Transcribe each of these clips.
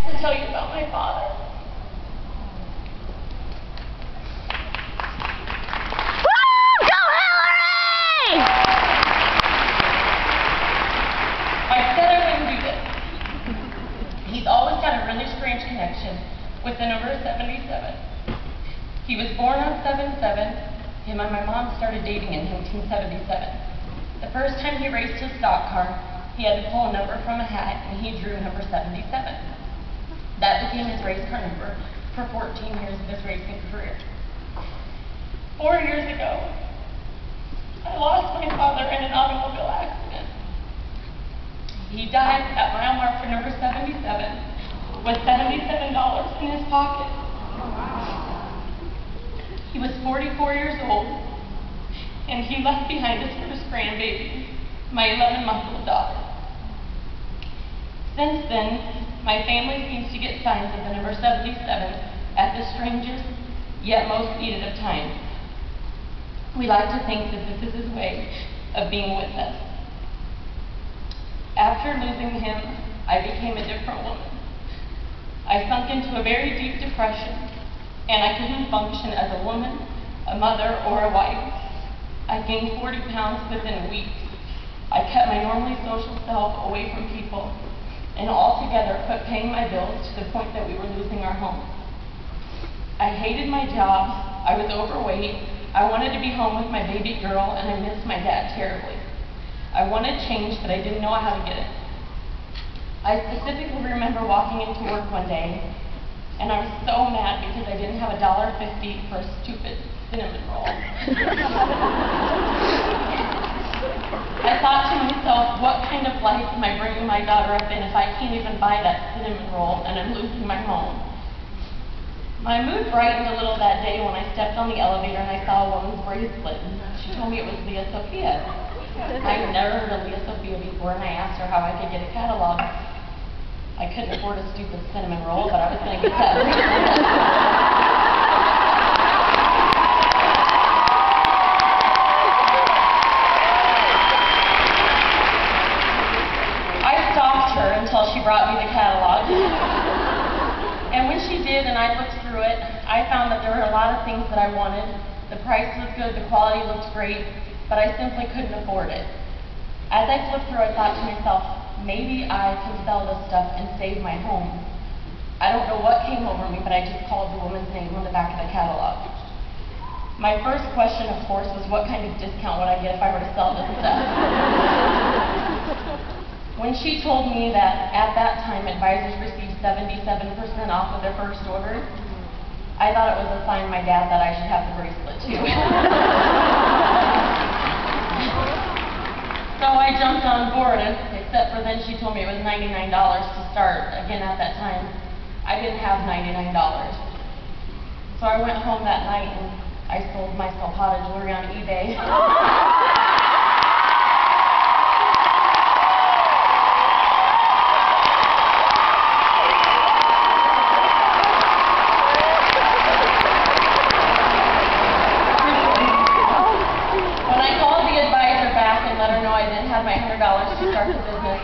to tell you about my father. I said I wouldn't do this. He's always had a really strange connection with the number 77. He was born on 7/7. Him and my mom started dating in 1977. The first time he raced his stock car, he had to pull a number from a hat, and he drew number 77. That became his race car number for 14 years of his racing career. 4 years ago, I lost my father in an automobile accident. He died at mile marker number 77 with $77 in his pocket. He was 44 years old, and he left behind his first grandbaby, my 11-month-old daughter. Since then, my family seems to get signs of the number 77 at the strangest, yet most needed of times. We like to think that this is his way of being with us. After losing him, I became a different woman. I sunk into a very deep depression, and I couldn't function as a woman, a mother, or a wife. I gained 40 pounds within a week. I kept my normally social self away from people, and altogether quit paying my bills to the point that we were losing our home. I hated my job. I was overweight. I wanted to be home with my baby girl, and I missed my dad terribly. I wanted change, but I didn't know how to get it. I specifically remember walking into work one day, and I was so mad because I didn't have $1.50 for a stupid cinnamon roll. I thought to myself, what kind of life am I bringing my daughter up in if I can't even buy that cinnamon roll and I'm losing my home? My mood brightened a little that day when I stepped on the elevator and I saw a woman's bracelet. She told me it was Sophia. I'd never heard of Sophia before, and I asked her how I could get a catalog. I couldn't afford a stupid cinnamon roll, but I was going to get that bracelet. Until she brought me the catalog. And when she did and I looked through it, I found that there were a lot of things that I wanted. The price was good, the quality looked great, but I simply couldn't afford it. As I flipped through, I thought to myself, maybe I can sell this stuff and save my home. I don't know what came over me, but I just called the woman's name on the back of the catalog. My first question, of course, was what kind of discount would I get if I were to sell this stuff? When she told me that at that time advisors received 77% off of their first order, I thought it was a sign my dad that I should have the bracelet too. So I jumped on board, except for then she told me it was $99 to start. Again, at that time, I didn't have $99. So I went home that night and I sold myself potted jewelry on eBay. My $100 to start the business.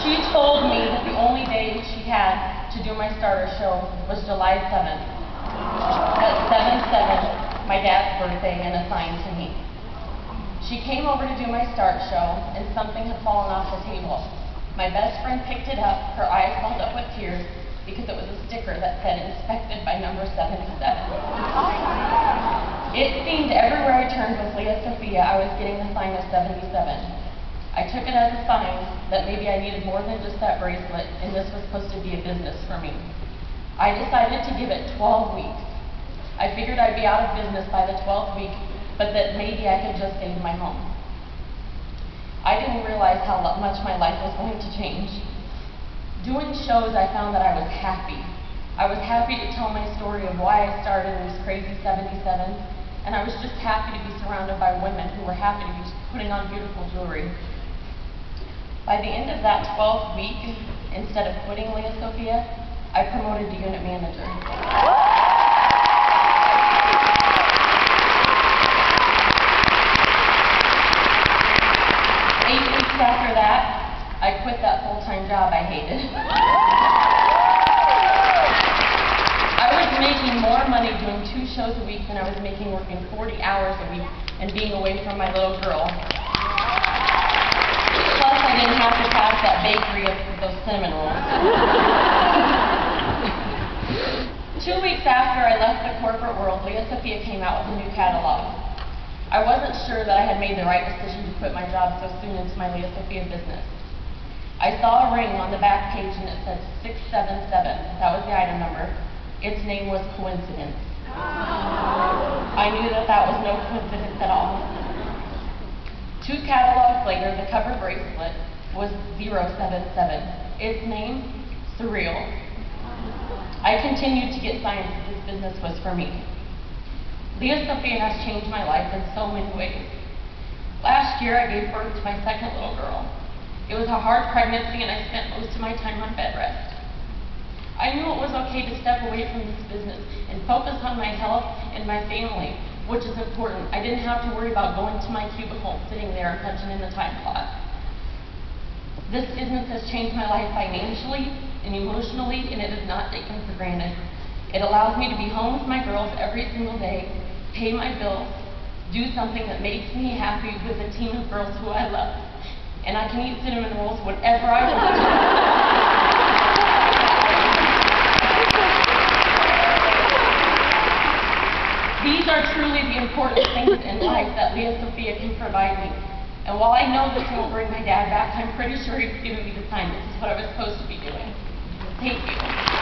She told me that the only day she had to do my starter show was July 7th. At 7/7, my dad's birthday, and assigned to me. She came over to do my start show, and something had fallen off the table. My best friend picked it up, her eyes filled up with tears, because it was a sticker that said inspected by number 77. It seemed everywhere I turned with Sophia, I was getting the sign of 77. I took it as a sign that maybe I needed more than just that bracelet, and this was supposed to be a business for me. I decided to give it 12 weeks. I figured I'd be out of business by the 12th week, but that maybe I could just save my home. I didn't realize how much my life was going to change. Doing shows, I found that I was happy. I was happy to tell my story of why I started in this crazy 77, and I was just happy to be surrounded by women who were happy to be putting on beautiful jewelry. By the end of that 12th week, instead of quitting Sophia, I promoted to unit manager. 8 weeks after that, I quit that full-time job I hated. money doing 2 shows a week than I was making working 40 hours a week and being away from my little girl. Plus, I didn't have to pass that bakery of those cinnamon rolls. 2 weeks after I left the corporate world, Leah Sophia came out with a new catalog. I wasn't sure that I had made the right decision to quit my job so soon into my Leah Sophia business. I saw a ring on the back page and it said 677. That was the item number. Its name was Coincidence. I knew that that was no coincidence at all. 2 catalogs later, the cover bracelet was 077. Its name, Surreal. I continued to get signs that this business was for me. Leah Sophia has changed my life in so many ways. Last year, I gave birth to my second little girl. It was a hard pregnancy and I spent most of my time on bed rest. I knew it was okay to step away from this business and focus on my health and my family, which is important. I didn't have to worry about going to my cubicle, sitting there and punching in the time clock. This business has changed my life financially and emotionally, and it is not taken for granted. It allows me to be home with my girls every single day, pay my bills, do something that makes me happy with a team of girls who I love. And I can eat cinnamon rolls whenever I want to. These are truly the important things in life that Leah Sophia can provide me. And while I know this won't bring my dad back, I'm pretty sure he's giving me the sign this is what I was supposed to be doing. Thank you.